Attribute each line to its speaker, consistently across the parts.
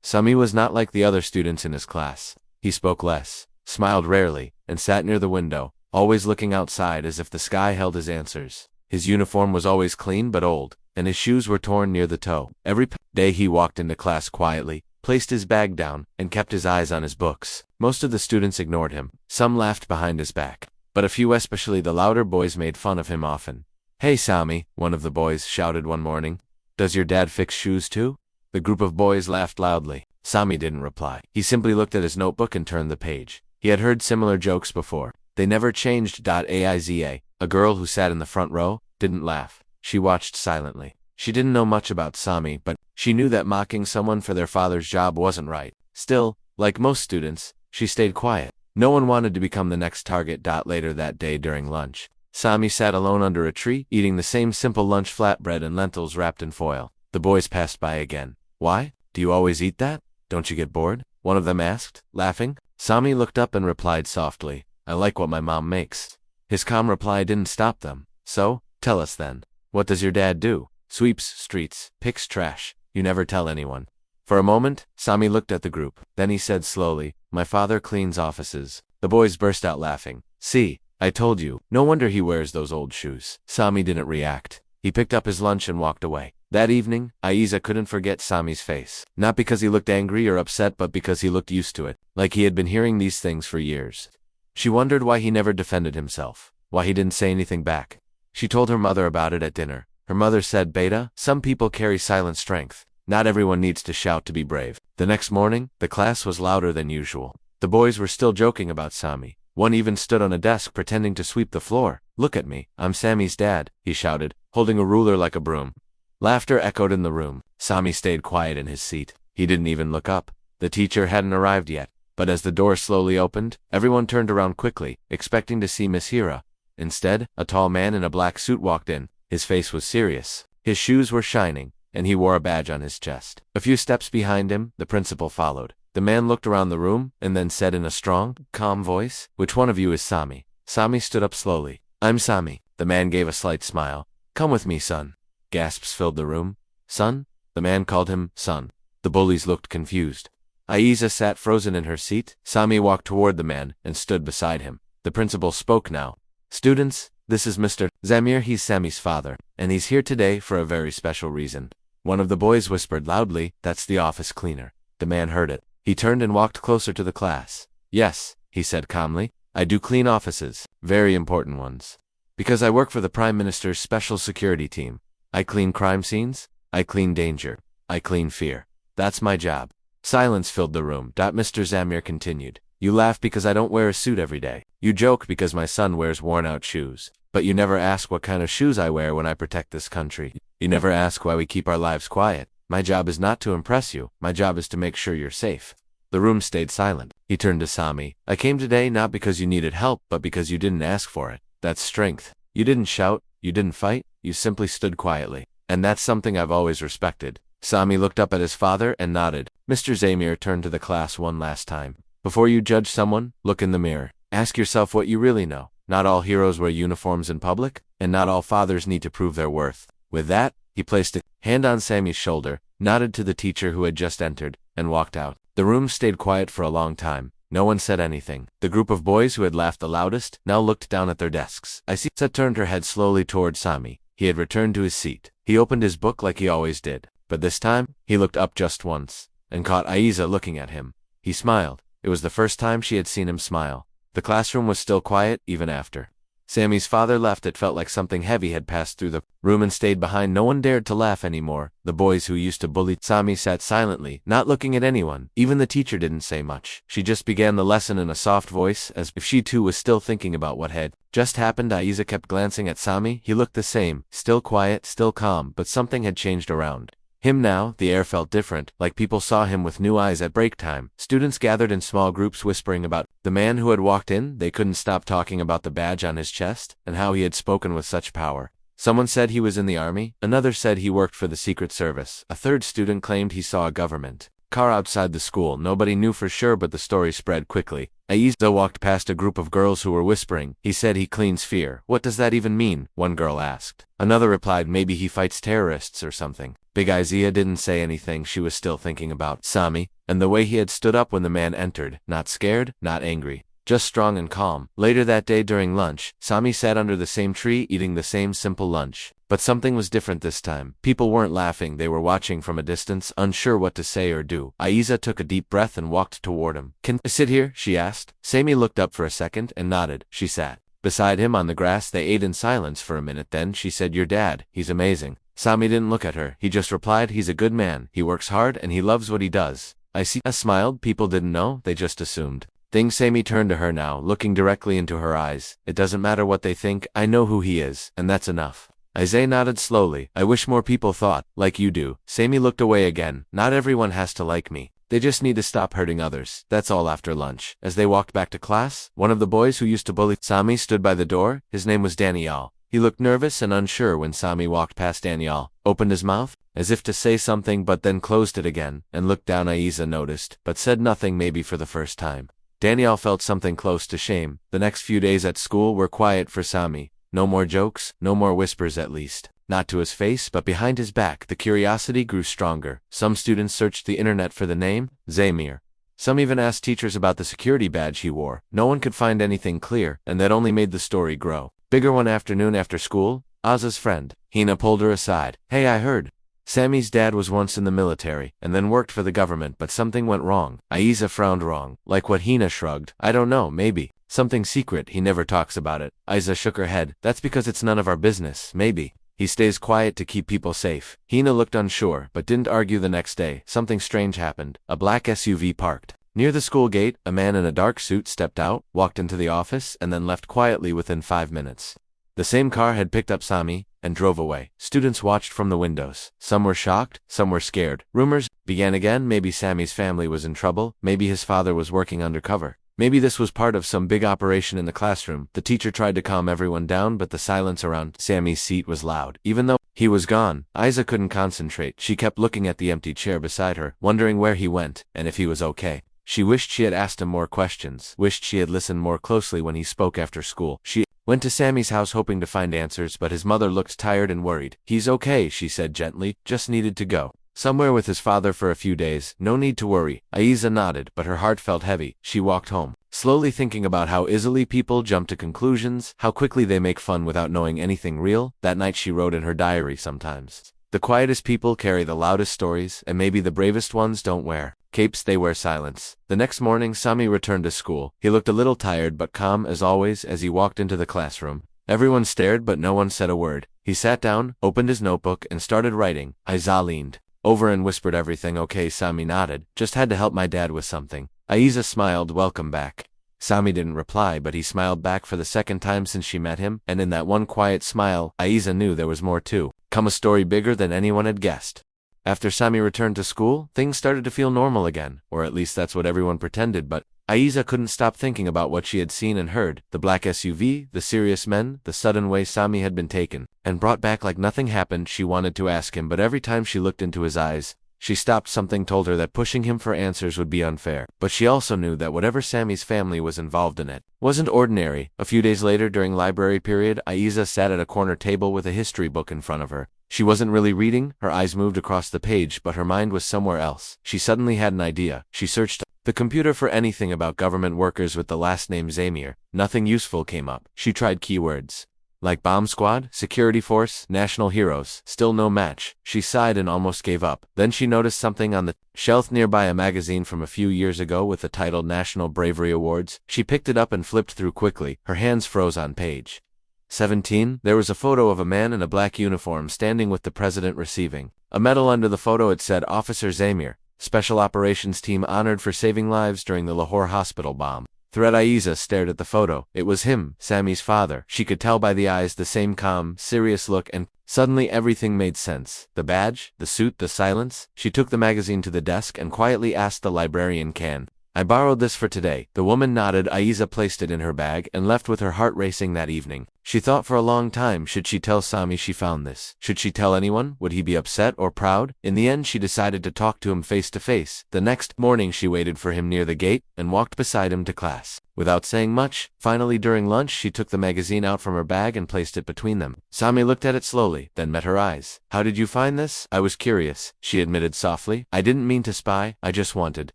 Speaker 1: Sami was not like the other students in his class. He spoke less, smiled rarely, and sat near the window, always looking outside as if the sky held his answers. His uniform was always clean but old, and his shoes were torn near the toe. Every day he walked into class quietly, placed his bag down, and kept his eyes on his books. Most of the students ignored him. Some laughed behind his back, but a few, especially the louder boys, made fun of him often. "Hey Sami," one of the boys shouted one morning. "Does your dad fix shoes too?" The group of boys laughed loudly. Sami didn't reply. He simply looked at his notebook and turned the page. He had heard similar jokes before. They never changed. Aiza, a girl who sat in the front row, didn't laugh. She watched silently. She didn't know much about Sami, but she knew that mocking someone for their father's job wasn't right. Still, like most students, she stayed quiet. No one wanted to become the next target. Later that day during lunch, Sami sat alone under a tree, eating the same simple lunch: flatbread and lentils wrapped in foil. The boys passed by again. "Why? Do you always eat that? Don't you get bored?" one of them asked, laughing. Sami looked up and replied softly, "I like what my mom makes." His calm reply didn't stop them. "So, tell us then. What does your dad do?" "Sweeps streets, picks trash. You never tell anyone." For a moment, Sami looked at the group. Then he said slowly, "My father cleans offices." The boys burst out laughing. "See, I told you. No wonder he wears those old shoes." Sami didn't react. He picked up his lunch and walked away. That evening, Aiza couldn't forget Sami's face. Not because he looked angry or upset, but because he looked used to it, like he had been hearing these things for years. She wondered why he never defended himself, why he didn't say anything back. She told her mother about it at dinner. Her mother said, "Beta, some people carry silent strength. Not everyone needs to shout to be brave." The next morning, the class was louder than usual. The boys were still joking about Sami. One even stood on a desk pretending to sweep the floor. "Look at me, I'm Sami's dad," he shouted, holding a ruler like a broom. Laughter echoed in the room. Sami stayed quiet in his seat. He didn't even look up. The teacher hadn't arrived yet, but as the door slowly opened, everyone turned around quickly, expecting to see Miss Hira. Instead, a tall man in a black suit walked in. His face was serious. His shoes were shining, and he wore a badge on his chest. A few steps behind him, the principal followed. The man looked around the room, and then said in a strong, calm voice, "Which one of you is Sami?" Sami stood up slowly. "I'm Sami." The man gave a slight smile. "Come with me, son." Gasps filled the room. "Son?" The man called him son. The bullies looked confused. Aiza sat frozen in her seat. Sami walked toward the man and stood beside him. The principal spoke now. "Students, this is Mr. Zamir. He's Sami's father, and he's here today for a very special reason." One of the boys whispered loudly, "That's the office cleaner." The man heard it. He turned and walked closer to the class. "Yes," he said calmly, "I do clean offices, very important ones. Because I work for the Prime Minister's special security team. I clean crime scenes, I clean danger, I clean fear. That's my job." Silence filled the room. Mr. Zamir continued, "You laugh because I don't wear a suit every day. You joke because my son wears worn-out shoes. But you never ask what kind of shoes I wear when I protect this country. You never ask why we keep our lives quiet. My job is not to impress you. My job is to make sure you're safe." The room stayed silent. He turned to Sami. "I came today not because you needed help, but because you didn't ask for it. That's strength. You didn't shout, you didn't fight, you simply stood quietly. And that's something I've always respected." Sami looked up at his father and nodded. Mr. Zamir turned to the class one last time. "Before you judge someone, look in the mirror. Ask yourself what you really know. Not all heroes wear uniforms in public, and not all fathers need to prove their worth." With that, he placed a hand on Sami's shoulder, nodded to the teacher who had just entered, and walked out. The room stayed quiet for a long time. No one said anything. The group of boys who had laughed the loudest now looked down at their desks. Aiza turned her head slowly toward Sami. He had returned to his seat. He opened his book like he always did. But this time, he looked up just once, and caught Aiza looking at him. He smiled. It was the first time she had seen him smile. The classroom was still quiet, even after Sami's father left. It felt like something heavy had passed through the room and stayed behind. No one dared to laugh anymore. The boys who used to bully Sami sat silently, not looking at anyone. Even the teacher didn't say much. She just began the lesson in a soft voice, as if she too was still thinking about what had just happened. Aiza kept glancing at Sami. He looked the same, still quiet, still calm, but something had changed around him now. The air felt different, like people saw him with new eyes at break time. Students gathered in small groups whispering about the man who had walked in. They couldn't stop talking about the badge on his chest, and how he had spoken with such power. Someone said he was in the army, another said he worked for the Secret Service, a third student claimed he saw a government car outside the school. Nobody knew for sure, but the story spread quickly. Aiza walked past a group of girls who were whispering, "He said he cleans fear." "What does that even mean?" one girl asked. Another replied, "Maybe he fights terrorists or something." Big Aiza didn't say anything. She was still thinking about Sami. And the way he had stood up when the man entered, not scared, not angry, just strong and calm. Later that day during lunch, Sami sat under the same tree eating the same simple lunch. But something was different this time. People weren't laughing, they were watching from a distance, unsure what to say or do. Aiza took a deep breath and walked toward him. "Can I sit here?" she asked. Sami looked up for a second and nodded. She sat beside him on the grass. They ate in silence for a minute. Then she said, "Your dad, he's amazing." Sami didn't look at her. He just replied, "He's a good man. He works hard and he loves what he does." Aiza smiled. People didn't know, they just assumed. Sami turned to her now, looking directly into her eyes. "It doesn't matter what they think, I know who he is, and that's enough." Aiza nodded slowly. "I wish more people thought like you do." Sami looked away again. "Not everyone has to like me. They just need to stop hurting others. That's all." After lunch, as they walked back to class, one of the boys who used to bully Sami stood by the door. His name was Daniel. He looked nervous and unsure when Sami walked past. Daniel opened his mouth, as if to say something, but then closed it again, and looked down. Aiza noticed, but said nothing, maybe for the first time. Daniel felt something close to shame. The next few days at school were quiet for Sami. No more jokes, no more whispers, at least not to his face, but behind his back. The curiosity grew stronger. Some students searched the internet for the name, Zamir. Some even asked teachers about the security badge he wore. No one could find anything clear, and that only made the story grow bigger. One afternoon after school, Aiza's friend, Hina, pulled her aside. "Hey, I heard Sami's dad was once in the military, and then worked for the government, but something went wrong." Aiza frowned. "Wrong? Like what?" Hina shrugged. "I don't know, maybe something secret. He never talks about it." Aiza shook her head. "That's because it's none of our business. Maybe he stays quiet to keep people safe." Hina looked unsure, but didn't argue. The next day, something strange happened. A black SUV parked near the school gate. A man in a dark suit stepped out, walked into the office, and then left quietly within 5 minutes. The same car had picked up Sami and drove away. Students watched from the windows. Some were shocked, some were scared. Rumors began again. Maybe Sami's family was in trouble. Maybe his father was working undercover. Maybe this was part of some big operation in the classroom. The teacher tried to calm everyone down, but the silence around Sami's seat was loud. Even though he was gone, Aiza couldn't concentrate. She kept looking at the empty chair beside her, wondering where he went, and if he was okay. She wished she had asked him more questions, wished she had listened more closely when he spoke after school. She went to Sami's house hoping to find answers, but his mother looked tired and worried. "He's okay," she said gently, "just needed to go somewhere with his father for a few days. No need to worry." Aiza nodded, but her heart felt heavy. She walked home, slowly thinking about how easily people jump to conclusions, how quickly they make fun without knowing anything real. That night she wrote in her diary, "Sometimes the quietest people carry the loudest stories, and maybe the bravest ones don't wear capes, they wear silence." The next morning, Sami returned to school. He looked a little tired but calm as always as he walked into the classroom. Everyone stared, but no one said a word. He sat down, opened his notebook, and started writing. Aiza leaned over and whispered, "Everything okay?" Sami nodded. "Just had to help my dad with something." Aiza smiled. "Welcome back." Sami didn't reply, but he smiled back for the second time since she met him, and in that one quiet smile, Aiza knew there was more too. Come, a story bigger than anyone had guessed. After Sami returned to school, things started to feel normal again, or at least that's what everyone pretended, but Aiza couldn't stop thinking about what she had seen and heard. The black SUV, the serious men, the sudden way Sami had been taken and brought back like nothing happened. She wanted to ask him, but every time she looked into his eyes, she stopped. Something told her that pushing him for answers would be unfair, but she also knew that whatever Sami's family was involved in, it wasn't ordinary. A few days later, during library period, Aiza sat at a corner table with a history book in front of her. She wasn't really reading, her eyes moved across the page, but her mind was somewhere else. She suddenly had an idea. She searched the computer for anything about government workers with the last name Zamir. Nothing useful came up. She tried keywords like bomb squad, security force, national heroes. Still no match. She sighed and almost gave up. Then she noticed something on the shelf nearby, a magazine from a few years ago with the title National Bravery Awards. She picked it up and flipped through quickly. Her hands froze on page 17. There was a photo of a man in a black uniform standing with the president receiving a medal. Under the photo it said, "Officer Zamir, Special Operations Team honored for saving lives during the Lahore hospital bomb." Aiza stared at the photo. It was him, Sami's father. She could tell by the eyes, the same calm, serious look, and suddenly everything made sense. The badge, the suit, the silence. She took the magazine to the desk and quietly asked the librarian, "Can I borrowed this for today. The woman nodded. Aiza placed it in her bag and left with her heart racing that evening. She thought for a long time, should she tell Sami she found this? Should she tell anyone? Would he be upset or proud? In the end, she decided to talk to him face to face. The next morning, she waited for him near the gate and walked beside him to class. Without saying much, finally during lunch, she took the magazine out from her bag and placed it between them. Sami looked at it slowly, then met her eyes. How did you find this? I was curious, she admitted softly. I didn't mean to spy, I just wanted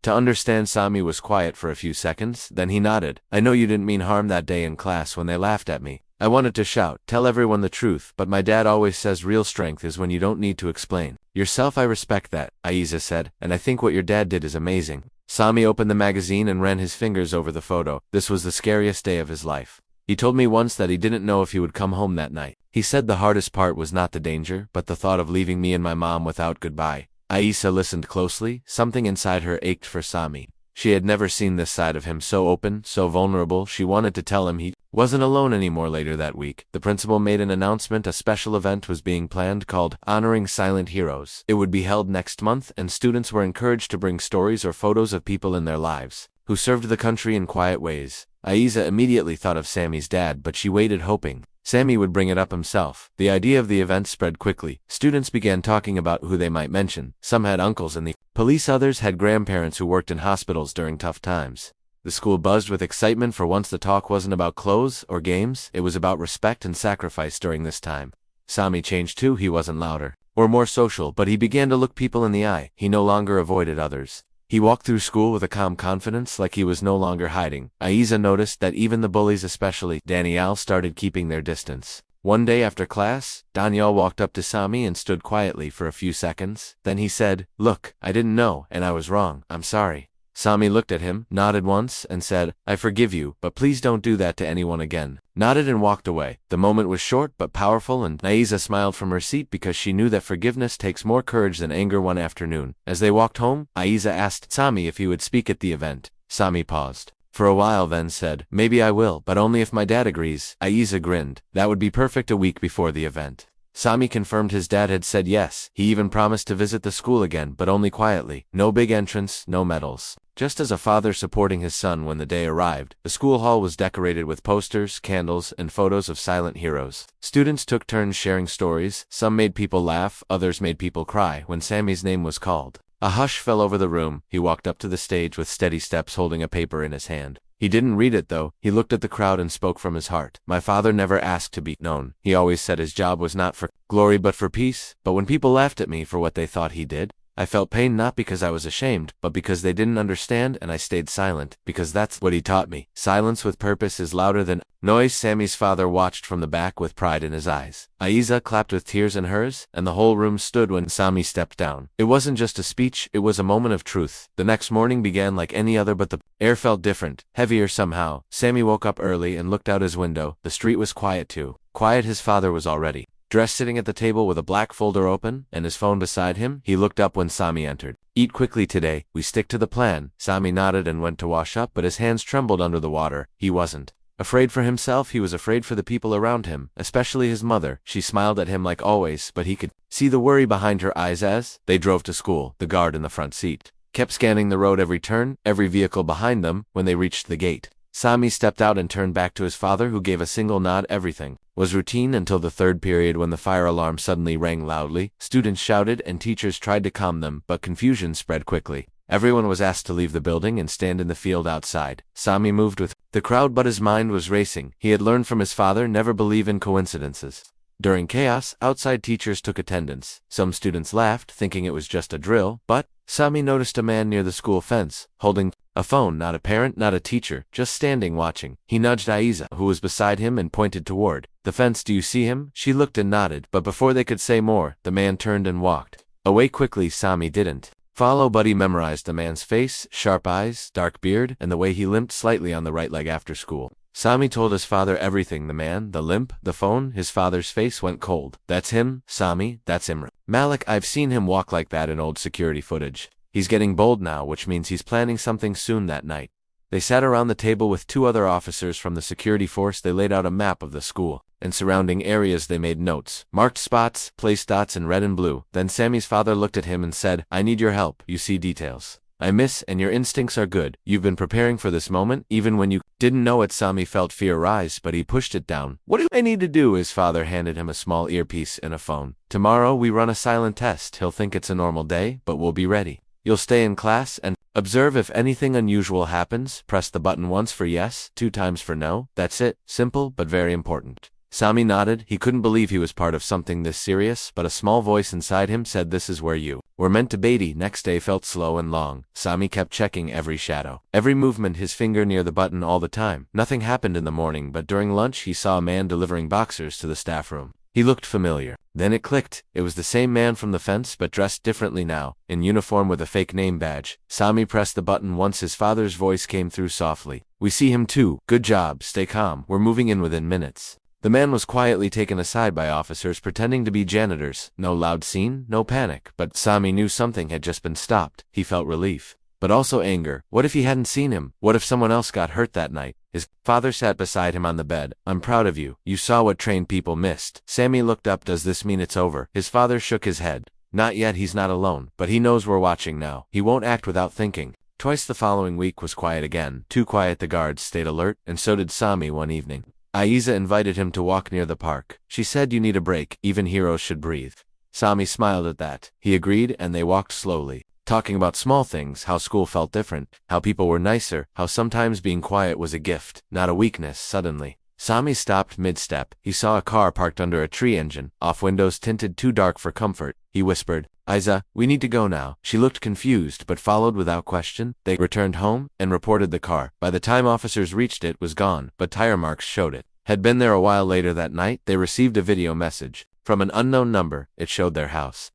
Speaker 1: to understand. Sami was quiet for a few seconds, then he nodded. I know you didn't mean harm that day in class when they laughed at me. I wanted to shout, tell everyone the truth, but my dad always says real strength is when you don't need to explain yourself. I respect that, Aiza said, and I think what your dad did is amazing. Sami opened the magazine and ran his fingers over the photo. This was the scariest day of his life. He told me once that he didn't know if he would come home that night. He said the hardest part was not the danger, but the thought of leaving me and my mom without goodbye. Aiza listened closely. Something inside her ached for Sami. She had never seen this side of him, so open, so vulnerable. She wanted to tell him he wasn't alone anymore. Later that week, the principal made an announcement. A special event was being planned called Honoring Silent Heroes. It would be held next month, and students were encouraged to bring stories or photos of people in their lives who served the country in quiet ways. Aiza immediately thought of Sami's dad, but she waited, hoping Sami would bring it up himself. The idea of the event spread quickly. Students began talking about who they might mention. Some had uncles in the police, others had grandparents who worked in hospitals during tough times. The school buzzed with excitement. For once, the talk wasn't about clothes or games, it was about respect and sacrifice during this time. Sami changed too. He wasn't louder or more social, but he began to look people in the eye. He no longer avoided others. He walked through school with a calm confidence, like he was no longer hiding. Aiza noticed that even the bullies, especially Danielle, started keeping their distance. One day after class, Danielle walked up to Sami and stood quietly for a few seconds. Then he said, "Look, I didn't know, and I was wrong. I'm sorry." Sami looked at him, nodded once, and said, "I forgive you, but please don't do that to anyone again." Nodded and walked away. The moment was short but powerful, and Aiza smiled from her seat because she knew that forgiveness takes more courage than anger. One afternoon, as they walked home, Aiza asked Sami if he would speak at the event. Sami paused for a while, then said, "Maybe I will, but only if my dad agrees." Aiza grinned. That would be perfect. A week before the event, Sami confirmed his dad had said yes. He even promised to visit the school again, but only quietly. No big entrance, no medals. Just as a father supporting his son. When the day arrived, the school hall was decorated with posters, candles, and photos of silent heroes. Students took turns sharing stories. Some made people laugh, others made people cry. When Sami's name was called, a hush fell over the room. He walked up to the stage with steady steps, holding a paper in his hand. He didn't read it though. He looked at the crowd and spoke from his heart. "My father never asked to be known. He always said his job was not for glory but for peace. But when people laughed at me for what they thought he did, I felt pain, not because I was ashamed, but because they didn't understand, and I stayed silent, because that's what he taught me. Silence with purpose is louder than noise." Sami's father watched from the back with pride in his eyes. Aiza clapped with tears in hers, and the whole room stood when Sami stepped down. It wasn't just a speech, it was a moment of truth. The next morning began like any other, but the air felt different, heavier somehow. Sami woke up early and looked out his window. The street was quiet too. Quiet. His father was already dressed, sitting at the table with a black folder open and his phone beside him. He looked up when Sami entered. "Eat quickly today, we stick to the plan." Sami nodded and went to wash up, but his hands trembled under the water. He wasn't afraid for himself, he was afraid for the people around him, especially his mother. She smiled at him like always, but he could see the worry behind her eyes as they drove to school. The guard in the front seat kept scanning the road, every turn, every vehicle behind them. When they reached the gate, Sami stepped out and turned back to his father, who gave a single nod. Everything was routine until the third period, when the fire alarm suddenly rang loudly. Students shouted and teachers tried to calm them, but confusion spread quickly. Everyone was asked to leave the building and stand in the field outside. Sami moved with the crowd, but his mind was racing. He had learned from his father, never believe in coincidences. During chaos, outside teachers took attendance. Some students laughed, thinking it was just a drill, but Sami noticed a man near the school fence, holding a phone. Not a parent, not a teacher, just standing watching. He nudged Aiza, who was beside him, and pointed toward the fence. "Do you see him?" She looked and nodded, but before they could say more, the man turned and walked away quickly. Sami didn't follow, but he memorized the man's face: sharp eyes, dark beard, and the way he limped slightly on the right leg after school. Sami told his father everything: the man, the limp, the phone. His father's face went cold. "That's him, Sami, that's Imran Malik. I've seen him walk like that in old security footage. He's getting bold now, which means he's planning something soon." That night, they sat around the table with two other officers from the security force. They laid out a map of the school and surrounding areas. They made notes, marked spots, placed dots in red and blue. Then Sami's father looked at him and said, "I need your help. You see details I miss, and your instincts are good. You've been preparing for this moment, even when you didn't know it. Sami felt fear rise, but he pushed it down. What do I need to do? His father handed him a small earpiece and a phone. Tomorrow we run a silent test. He'll think it's a normal day, but we'll be ready. You'll stay in class and observe. If anything unusual happens, press the button once for yes, 2 times for no. That's it. Simple, but very important. Sami nodded. He couldn't believe he was part of something this serious, but a small voice inside him said this is where you were meant to be. Next day felt slow and long. Sami kept checking every shadow, every movement, his finger near the button all the time. Nothing happened in the morning, but during lunch he saw a man delivering boxers to the staff room. He looked familiar. Then it clicked. It was the same man from the fence, but dressed differently now, in uniform with a fake name badge. Sami pressed the button once. His father's voice came through softly. We see him too. Good job. Stay calm. We're moving in within minutes. The man was quietly taken aside by officers pretending to be janitors. No loud scene, no panic, but Sami knew something had just been stopped. He felt relief, but also anger. What if he hadn't seen him? What if someone else got hurt that night? His father sat beside him on the bed. I'm proud of you. You saw what trained people missed. Sami looked up. Does this mean it's over? His father shook his head. Not yet. He's not alone, but he knows we're watching now. He won't act without thinking. Twice the following week was quiet again. Too quiet. The guards stayed alert, and so did Sami. One evening, Aiza invited him to walk near the park. She said you need a break, even heroes should breathe. Sami smiled at that. He agreed, and they walked slowly, talking about small things, how school felt different, how people were nicer, how sometimes being quiet was a gift, not a weakness. Suddenly, Sami stopped mid-step. He saw a car parked under a tree engine, off windows tinted too dark for comfort. He whispered, Aiza, we need to go now. She looked confused, but followed without question. They returned home and reported the car. By the time officers reached it was gone, but tire marks showed it had been there. A while later that night, they received a video message from an unknown number. It showed their house.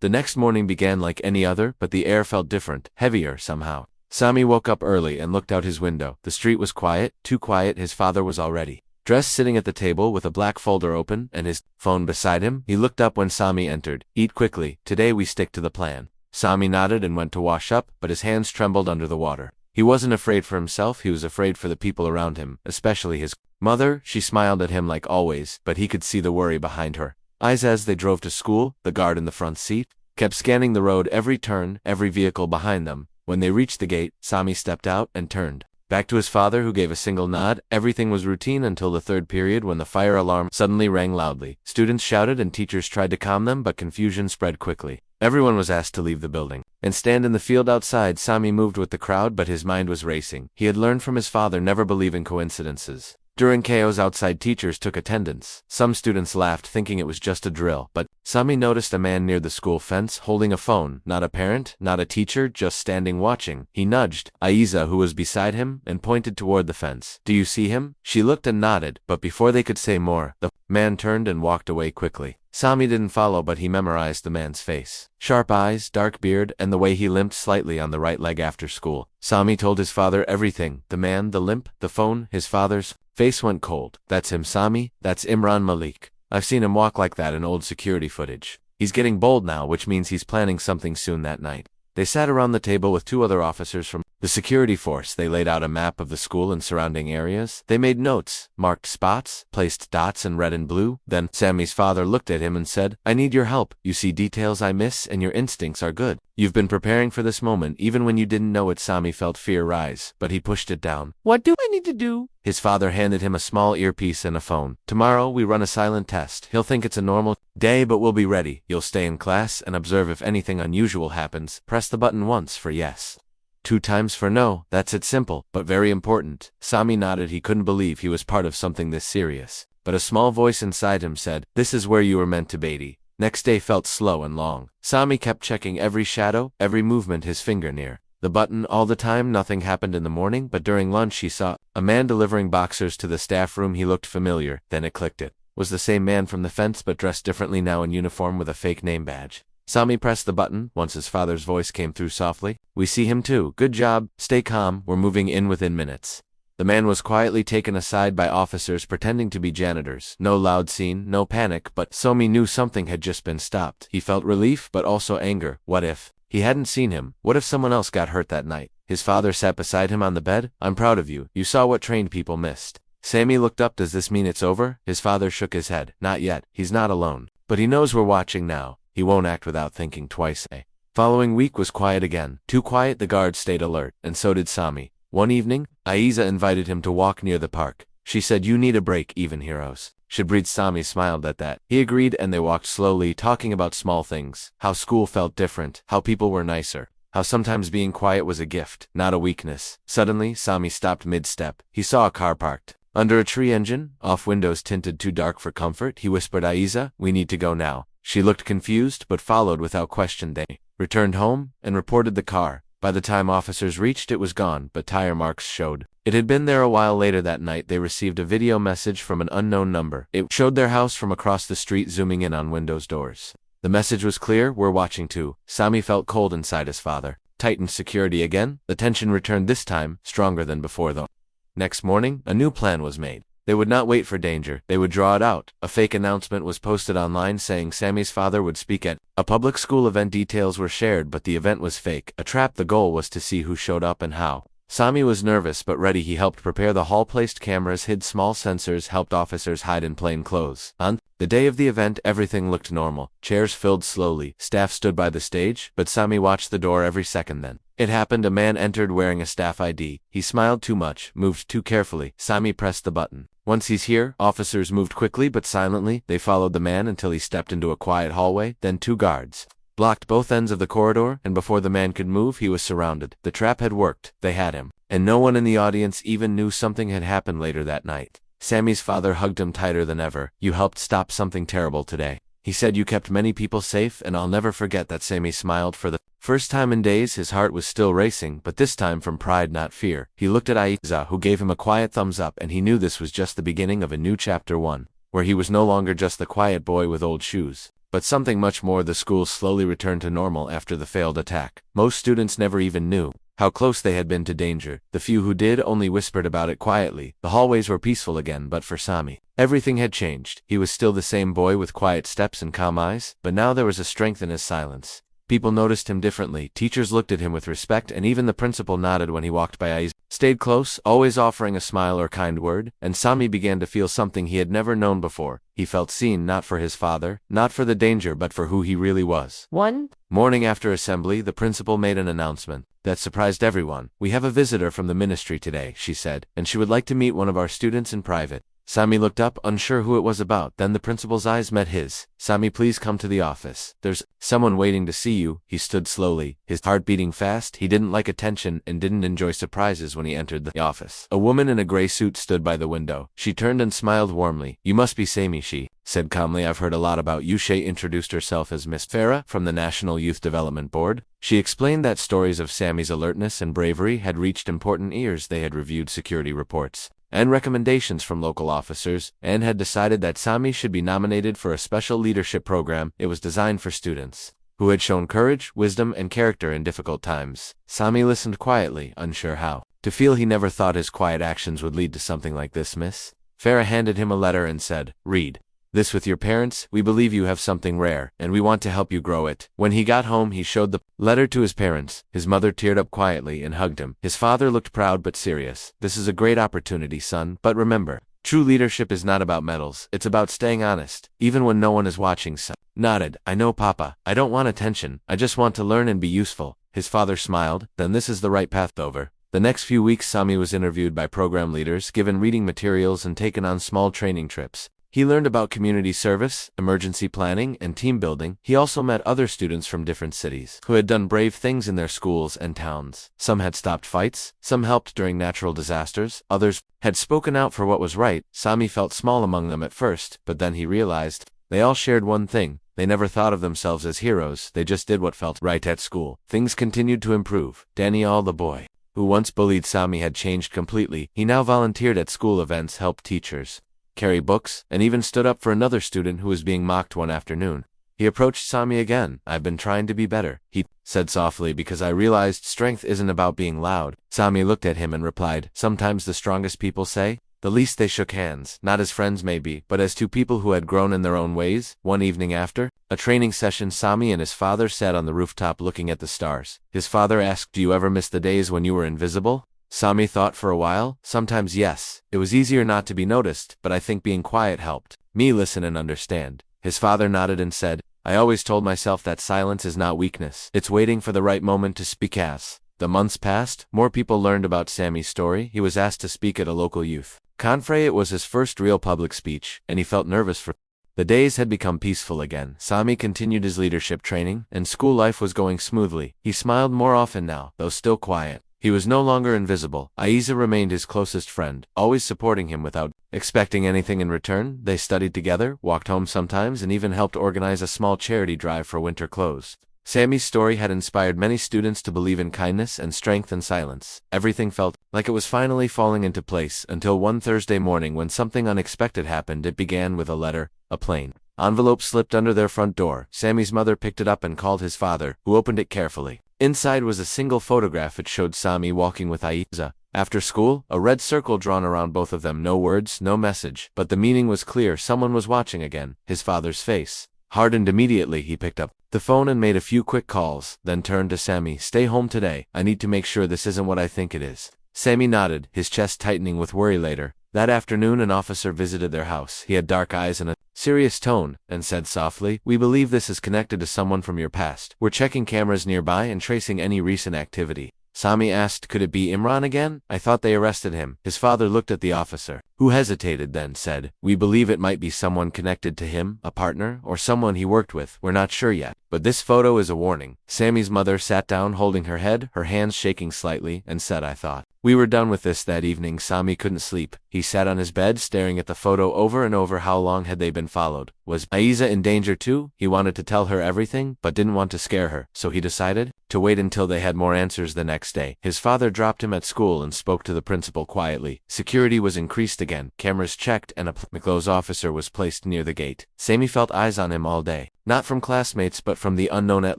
Speaker 1: The next morning began like any other, but the air felt different, heavier somehow. Sami woke up early and looked out his window. The street was quiet, too quiet. His father was already dressed, sitting at the table with a black folder open and his phone beside him. He looked up when Sami entered. Eat quickly. Today we stick to the plan. Sami nodded and went to wash up, but his hands trembled under the water. He wasn't afraid for himself. He was afraid for the people around him, especially his mother. She smiled at him like always, but he could see the worry behind her eyes. As they drove to school, the guard in the front seat kept scanning the road, every turn, every vehicle behind them. When they reached the gate, Sami stepped out and turned back to his father, who gave a single nod. Everything was routine until the third period, when the fire alarm suddenly rang loudly. Students shouted and teachers tried to calm them, but confusion spread quickly. Everyone was asked to leave the building and stand in the field outside. Sami moved with the crowd, but his mind was racing. He had learned from his father never believe in coincidences. During chaos outside, teachers took attendance. Some students laughed, thinking it was just a drill, but Sami noticed a man near the school fence holding a phone. Not a parent, not a teacher, just standing watching. He nudged Aiza, who was beside him, and pointed toward the fence. Do you see him? She looked and nodded, but before they could say more, the man turned and walked away quickly. Sami didn't follow, but he memorized the man's face. Sharp eyes, dark beard, and the way he limped slightly on the right leg after school. Sami told his father everything. The man, the limp, the phone. His father's face went cold. That's him, Sami. That's Imran Malik. I've seen him walk like that in old security footage. He's getting bold now, which means he's planning something soon. That night, they sat around the table with 2 other officers from the security force. They laid out a map of the school and surrounding areas. They made notes, marked spots, placed dots in red and blue. Then Sami's father looked at him and said, I need your help. You see details I miss, and your instincts are good. You've been preparing for this moment, even when you didn't know it. Sami felt fear rise, but he pushed it down. What do I need to do? His father handed him a small earpiece and a phone. Tomorrow we run a silent test. He'll think it's a normal day, but we'll be ready. You'll stay in class and observe. If anything unusual happens, press the button once for yes, 2 times for no. That's it. Simple, but very important. Sami nodded. He couldn't believe he was part of something this serious, but a small voice inside him said, this is where you were meant to be. Next day felt slow and long. Sami kept checking every shadow, every movement, his finger near the button all the time. Nothing happened in the morning, but during lunch he saw a man delivering boxers to the staff room. He looked familiar. Then it clicked. It was the same man from the fence, but dressed differently, now in uniform with a fake name badge. Sami pressed the button once. His father's voice came through softly. We see him too. Good job. Stay calm. We're moving in within minutes. The man was quietly taken aside by officers pretending to be janitors. No loud scene, no panic, but Sami knew something had just been stopped. He felt relief, but also anger. What if he hadn't seen him? What if someone else got hurt that night? His father sat beside him on the bed. I'm proud of you. You saw what trained people missed. Sami looked up. Does this mean it's over? His father shook his head. Not yet. He's not alone, but he knows we're watching now. He won't act without thinking twice. Following week was quiet again. Too quiet, the guards stayed alert, and so did Sami. One evening, Aiza invited him to walk near the park. She said, "You need a break, even heroes should breathe." Sami smiled at that. He agreed, and they walked slowly, talking about small things. How school felt different, how people were nicer, how sometimes being quiet was a gift, not a weakness. Suddenly, Sami stopped mid-step. He saw a car parked under a tree engine, off windows tinted too dark for comfort. He whispered, "Aiza, we need to go now." She looked confused, but followed without question. They returned home and reported the car. By the time officers reached, it was gone, but tire marks showed it had been there a while. Later that night, they received a video message from an unknown number. It showed their house from across the street, zooming in on windows' doors. The message was clear: "We're watching too." Sami felt cold inside. His father tightened security again. The tension returned, this time stronger than before though. Next morning, a new plan was made. They would not wait for danger, they would draw it out. A fake announcement was posted online saying Sami's father would speak at a public school event. Details were shared, but the event was fake, a trap. The goal was to see who showed up and how. Sami was nervous but ready. He helped prepare the hall, placed cameras, hid small sensors, helped officers hide in plain clothes. On the day of the event, everything looked normal. Chairs filled slowly, staff stood by the stage, but Sami watched the door every second. Then it happened. A man entered wearing a staff ID. He smiled too much, moved too carefully. Sami pressed the button. Once he's here, officers moved quickly but silently. They followed the man until he stepped into a quiet hallway. Then two guards blocked both ends of the corridor, and before the man could move, he was surrounded. The trap had worked. They had him. And no one in the audience even knew something had happened later that night. Sami's father hugged him tighter than ever. "You helped stop something terrible today," he said. "You kept many people safe, and I'll never forget that." Sami smiled for the first time in days. His heart was still racing, but this time from pride, not fear. He looked at Aiza, who gave him a quiet thumbs up, and he knew this was just the beginning of a new chapter, one where he was no longer just the quiet boy with old shoes, but something much more. The school slowly returned to normal after the failed attack. Most students never even knew how close they had been to danger. The few who did only whispered about it quietly. The hallways were peaceful again, but for Sami, everything had changed. He was still the same boy with quiet steps and calm eyes, but now there was a strength in his silence. People noticed him differently. Teachers looked at him with respect, and even the principal nodded when he walked by. Aiza stayed close, always offering a smile or kind word, and Sami began to feel something he had never known before. He felt seen, not for his father, not for the danger, but for who he really was. One morning after assembly, the principal made an announcement that surprised everyone. "We have a visitor from the ministry today," she said, "and she would like to meet one of our students in private." Sami looked up, unsure who it was about. Then the principal's eyes met his. "Sami, please come to the office. There's someone waiting to see you." He stood slowly, his heart beating fast. He didn't like attention and didn't enjoy surprises. When he entered the office, a woman in a gray suit stood by the window. She turned and smiled warmly. "You must be Sami," she said calmly. "I've heard a lot about you." She introduced herself as Miss Farah from the National Youth Development Board. She explained that stories of Sami's alertness and bravery had reached important ears. They had reviewed security reports and recommendations from local officers, and had decided that Sami should be nominated for a special leadership program. It was designed for students who had shown courage, wisdom, and character in difficult times. Sami listened quietly, unsure how to feel. He never thought his quiet actions would lead to something like this. Miss Farah handed him a letter and said, "Read this with your parents. We believe you have something rare, and we want to help you grow it." When he got home, he showed the letter to his parents. His mother teared up quietly and hugged him. His father looked proud but serious. "This is a great opportunity, son, but remember, true leadership is not about medals. It's about staying honest, even when no one is watching." Son nodded. "I know, Papa. I don't want attention. I just want to learn and be useful." His father smiled. "Then this is the right path." Over the next few weeks, Sami was interviewed by program leaders, given reading materials, and taken on small training trips. He learned about community service, emergency planning, and team building. He also met other students from different cities who had done brave things in their schools and towns. Some had stopped fights, some helped during natural disasters, others had spoken out for what was right. Sami felt small among them at first, but then he realized they all shared one thing. They never thought of themselves as heroes, they just did what felt right at school. Things continued to improve. Daniel, the boy who once bullied Sami, had changed completely. He now volunteered at school events, helped teachers carry books, and even stood up for another student who was being mocked one afternoon. He approached Sami again. "I've been trying to be better," he said softly, "because I realized strength isn't about being loud." Sami looked at him and replied, "Sometimes the strongest people say the least." They shook hands, not as friends maybe, but as two people who had grown in their own ways. One evening after a training session, Sami and his father sat on the rooftop looking at the stars. His father asked, "Do you ever miss the days when you were invisible?" Sami thought for a while. "Sometimes, yes. It was easier not to be noticed, but I think being quiet helped me listen and understand." His father nodded and said, I always told myself that silence is not weakness. It's waiting for the right moment to speak. As the months passed, more people learned about Sammy's story. He was asked to speak at a local youth conference. It was his first real public speech, and he felt nervous for. The days had become peaceful again. Sammy continued his leadership training, and school life was going smoothly. He smiled more often now, though still quiet. He was no longer invisible. Aiza remained his closest friend, always supporting him without expecting anything in return. They studied together, walked home sometimes, and even helped organize a small charity drive for winter clothes. Sammy's story had inspired many students to believe in kindness and strength in silence. Everything felt like it was finally falling into place until one Thursday morning when something unexpected happened. It began with a letter, a plain envelope slipped under their front door. Sammy's mother picked it up and called his father, who opened it carefully. Inside was a single photograph. It showed Sammy walking with Aiza. After school, a red circle drawn around both of them. No words, no message, but the meaning was clear. Someone was watching again. His father's face hardened immediately. He picked up the phone and made a few quick calls, then turned to Sammy. Stay home today. I need to make sure this isn't what I think it is. Sammy nodded, his chest tightening with worry. Later that afternoon, an officer visited their house. He had dark eyes and a serious tone, and said softly, "We believe this is connected to someone from your past. We're checking cameras nearby and tracing any recent activity." Sammy asked, "Could it be Imran again? I thought they arrested him." His father looked at the officer, who hesitated, then said, "We believe it might be someone connected to him, a partner, or someone he worked with. We're not sure yet, but this photo is a warning." Sammy's mother sat down holding her head, her hands shaking slightly, and said, "I thought we were done with this." That evening, Sammy couldn't sleep. He sat on his bed, staring at the photo over and over. How long had they been followed? Was Aiza in danger too? He wanted to tell her everything, but didn't want to scare her, so he decided to wait until they had more answers. The next day, his father dropped him at school and spoke to the principal quietly. Security was increased again, cameras checked, and a close officer was placed near the gate. Sammy felt eyes on him all day, not from classmates but from the unknown. At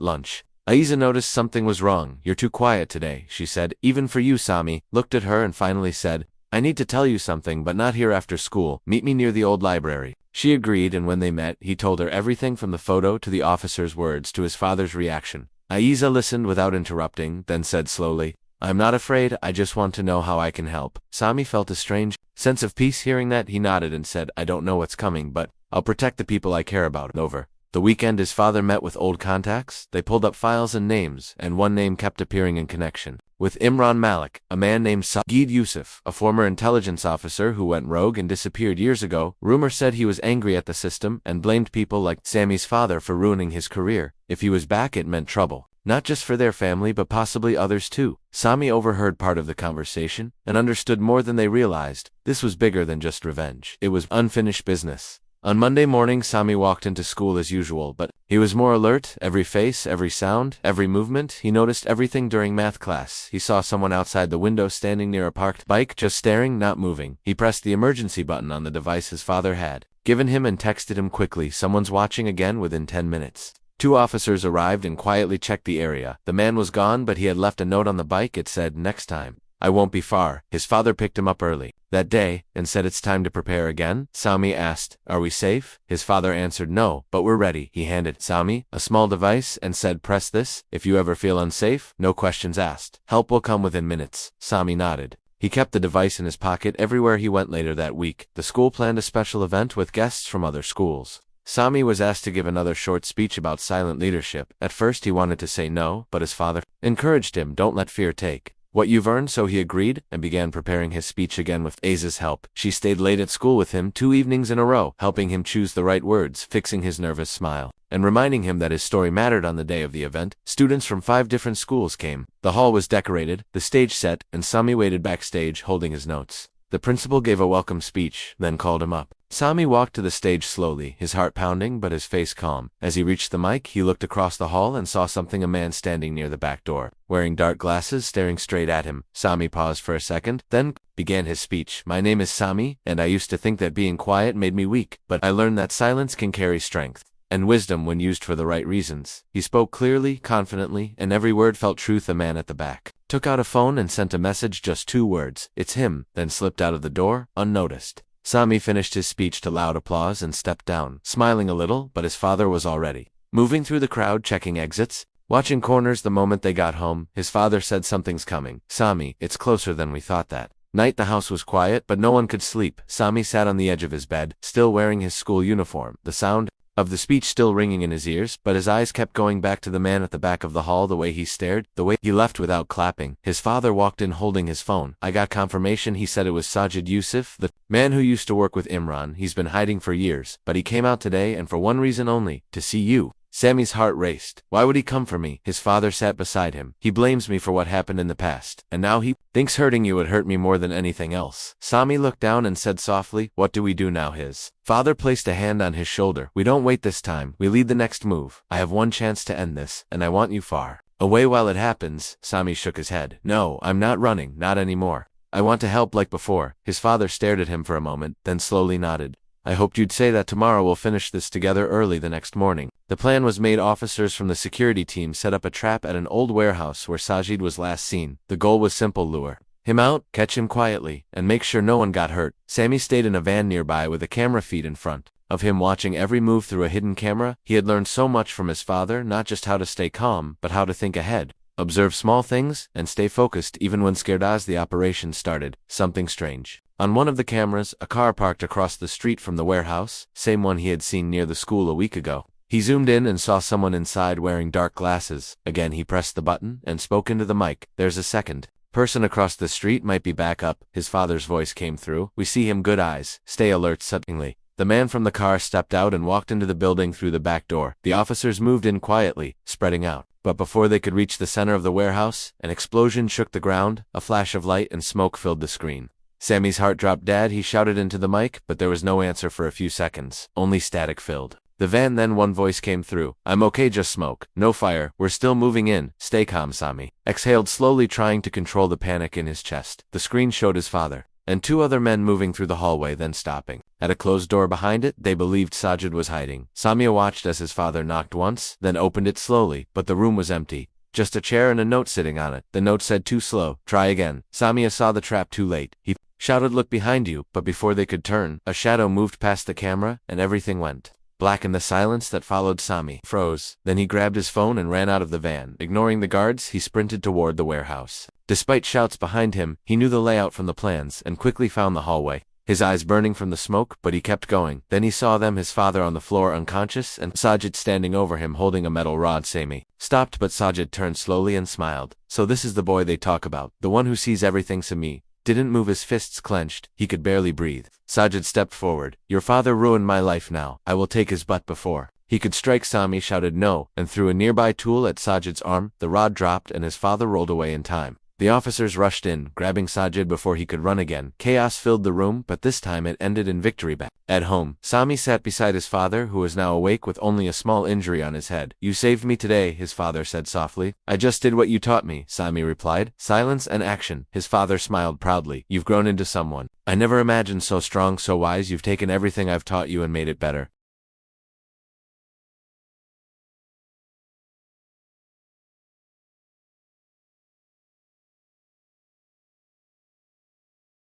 Speaker 1: lunch, Aiza noticed something was wrong. "You're too quiet today," she said. "Even for you." Sammy looked at her and finally said, "I need to tell you something, but not here. After school, meet me near the old library." She agreed, and when they met, he told her everything from the photo to the officer's words to his father's reaction. Aiza listened without interrupting, then said slowly, "I'm not afraid, I just want to know how I can help." Sammy felt a strange sense of peace hearing that. He nodded and said, "I don't know what's coming, but I'll protect the people I care about." Over the weekend, his father met with old contacts. They pulled up files and names, and one name kept appearing in connection with Imran Malik, a man named Saeed Yusuf, a former intelligence officer who went rogue and disappeared years ago. Rumor said he was angry at the system and blamed people like Sammy's father for ruining his career. If he was back, it meant trouble, not just for their family but possibly others too. Sammy overheard part of the conversation and understood more than they realized. This was bigger than just revenge. It was unfinished business. On Monday morning, Sammy walked into school as usual, but he was more alert. Every face, every sound, every movement. He noticed everything. During math class, he saw someone outside the window standing near a parked bike, just staring, not moving. He pressed the emergency button on the device his father had given him and texted him quickly, "Someone's watching again," within 10 minutes. 2 officers arrived and quietly checked the area. The man was gone, but he had left a note on the bike. It said, "Next time, I won't be far." His father picked him up early that day and said, "It's time to prepare again." Sammy asked, "Are we safe?" His father answered, "No, but we're ready." He handed Sammy a small device and said, "Press this if you ever feel unsafe. No questions asked. Help will come within minutes." Sammy nodded. He kept the device in his pocket everywhere he went. Later that week, the school planned a special event with guests from other schools. Sammy was asked to give another short speech about silent leadership. At first he wanted to say no, but his father encouraged him, "Don't let fear take what you've earned." So he agreed and began preparing his speech again with Aiza's help. She stayed late at school with him 2 evenings in a row, helping him choose the right words, fixing his nervous smile, and reminding him that his story mattered. On the day of the event, students from 5 different schools came. The hall was decorated, the stage set, and Sammy waited backstage holding his notes. The principal gave a welcome speech, then called him up. Sammy walked to the stage slowly, his heart pounding but his face calm. As he reached the mic, he looked across the hall and saw something: a man standing near the back door, wearing dark glasses, staring straight at him. Sammy paused for a second, then began his speech. "My name is Sammy, and I used to think that being quiet made me weak, but I learned that silence can carry strength and wisdom when used for the right reasons." He spoke clearly, confidently, and every word felt truth. A man at the back took out a phone and sent a message, just 2 words, "It's him," then slipped out of the door, unnoticed. Sammy finished his speech to loud applause and stepped down, smiling a little, but his father was already moving through the crowd, checking exits, watching corners. The moment they got home, his father said, "Something's coming, Sammy, it's closer than we thought." That night the house was quiet, but no one could sleep. Sammy sat on the edge of his bed, still wearing his school uniform. The sound of the speech still ringing in his ears, but his eyes kept going back to the man at the back of the hall, the way he stared, the way he left without clapping. His father walked in holding his phone. I got confirmation, he said. It was Sajid Yusuf, the man who used to work with Imran. He's been hiding for years, but he came out today, and for one reason only, to see you. Sammy's heart raced. Why would he come for me? His father sat beside him. He blames me for what happened in the past, and now he thinks hurting you would hurt me more than anything else. Sami looked down and said softly, what do we do now? His father placed a hand on his shoulder. We don't wait this time. We lead the next move. I have one chance to end this, and I want you far away while it happens. Sami shook his head. No, I'm not running, not anymore. I want to help like before. His father stared at him for a moment, then slowly nodded. I hoped you'd say that. Tomorrow we'll finish this together early the next morning. The plan was made. Officers from the security team set up a trap at an old warehouse where Sajid was last seen. The goal was simple: lure him out, catch him quietly, and make sure no one got hurt. Sammy stayed in a van nearby with a camera feed in front of him, watching every move through a hidden camera. He had learned so much from his father, not just how to stay calm, but how to think ahead, observe small things, and stay focused even when scared. As the operation started, something strange. On one of the cameras, a car parked across the street from the warehouse, same one he had seen near the school a week ago. He zoomed in and saw someone inside wearing dark glasses. Again he pressed the button and spoke into the mic. There's a second person across the street, might be back up. His father's voice came through. We see him, good eyes. Stay alert. Suddenly, the man from the car stepped out and walked into the building through the back door. The officers moved in quietly, spreading out. But before they could reach the center of the warehouse, an explosion shook the ground. A flash of light and smoke filled the screen. Sammy's heart dropped. Dad, he shouted into the mic, but there was no answer for a few seconds. Only static filled the van. Then one voice came through. I'm okay, just smoke. No fire. We're still moving in. Stay calm. Sammy exhaled slowly, trying to control the panic in his chest. The screen showed his father and two other men moving through the hallway, then stopping at a closed door behind it. They believed Sajid was hiding. Samia watched as his father knocked once, then opened it slowly, but the room was empty. Just a chair and a note sitting on it. The note said, too slow. Try again. Samia saw the trap too late. He shouted, look behind you, but before they could turn, a shadow moved past the camera, and everything went black. In the silence that followed, Sami froze. Then he grabbed his phone and ran out of the van. Ignoring the guards, he sprinted toward the warehouse. Despite shouts behind him, he knew the layout from the plans, and quickly found the hallway. His eyes burning from the smoke, but he kept going. Then he saw them, his father on the floor unconscious, and Sajid standing over him holding a metal rod. Sami stopped, but Sajid turned slowly and smiled. So this is the boy they talk about, the one who sees everything. Sami didn't move, his fists clenched. He could barely breathe. Sajid stepped forward. Your father ruined my life. Now I will take his butt before he could strike. Sami shouted no, and threw a nearby tool at Sajid's arm. The rod dropped, and his father rolled away in time. The officers rushed in, grabbing Sajid before he could run again. Chaos filled the room, but this time it ended in victory. Back at home, Sami sat beside his father, who was now awake with only a small injury on his head. You saved me today, his father said softly. I just did what you taught me, Sami replied. Silence and action. His father smiled proudly. You've grown into someone I never imagined, so strong, so wise. You've taken everything I've taught you and made it better.